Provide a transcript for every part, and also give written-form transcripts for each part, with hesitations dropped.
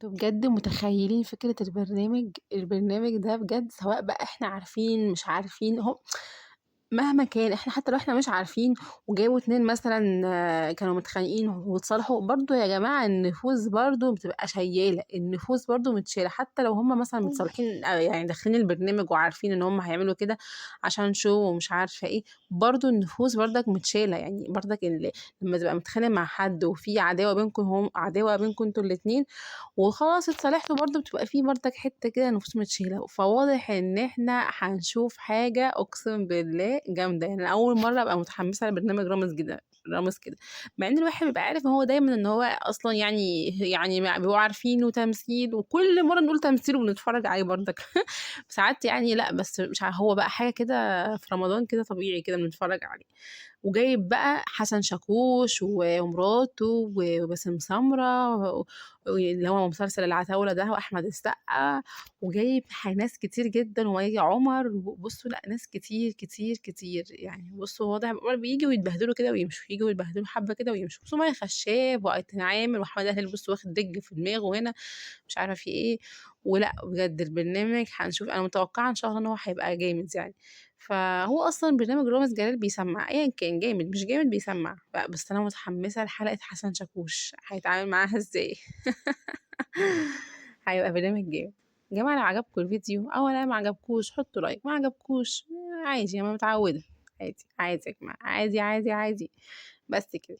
انتوا بجد متخيلين فكرة البرنامج ده بجد، سواء بقى احنا عارفين مش عارفين، هو مهما كان احنا حتى لو احنا مش عارفين وجابوا اتنين مثلا كانوا متخانقين واتصالحوا، برضو يا جماعة النفوس برضو بتبقى شيالة، النفوس برضو متشالة حتى لو هما مثلا إمم. متصالحين، يعني داخلين البرنامج وعارفين ان هما هيعملوا كده عشان شو ومش عارفة ايه. برضو النفوس برضك متشالة، يعني برضك لما تبقى متخانق مع حد وفي عداوة بينكم، هم عداوة بينكم انتوا الاتنين وخلاص اتصالحتوا، برضه بتبقى في برضك حتة كده نفوس متشالة. فواضح ان احنا هنشوف حاجة اقسم بالله جامدة، يعني أنا اول مرة ابقى متحمسة لبرنامج رامز كده، مع ان الواحد بيبقى عارف ان هو دايما ان هو اصلا يعني بيبقوا عارفينه تمثيل، وكل مرة نقول تمثيل وبنتفرج عليه برضك ساعات يعني، لا بس مش عارف، هو بقى حاجة كده في رمضان كده طبيعي كده بنتفرج عليه. وجايب بقى حسن شاكوش ومراته وباسم سمرة اللي هو مسلسل العتاولة ده، وأحمد السقا، وجايب ناس كتير جدا، ومي عمر، بصوا لا ناس كتير كتير كتير يعني. بصوا واضح بيجوا يتبهدلوا كده ويمشوا، يجوا يتبهدلوا حبة كده ويمشوا. بصوا مي خشاب وأيتن عامر وأحمد أهل، بصوا واخد دج في دماغه هنا مش عارفة في ايه. ولا بجد البرنامج هنشوف، انا متوقعه ان شاء الله ان هو هيبقى جامد يعني. فهو اصلا برنامج رامز جلال بيسمع ايا كان، جامد مش جامد بيسمع بس انا متحمسه لحلقه حسن شاكوش هيتعامل معاها ازاي. هيبقى برنامج جامد. يا جماعه لو عجبكم الفيديو او لا ما عجبكوش حطوا لايك، ما عجبكوش عادي انا متعوده، عادي عادي يا جماعه، عادي عادي عادي. بس كده.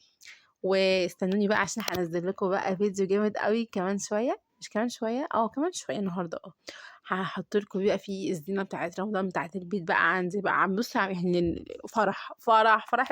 واستنوني بقى عشان هنزل لكم بقى فيديو جامد قوي كمان شويه، مش كمان شويه، كمان شويه النهارده هحط لكم بقى في الزينه بتاعت رمضان بتاعت البيت بقى عندي بقى، بص يعني فرح فرح فرح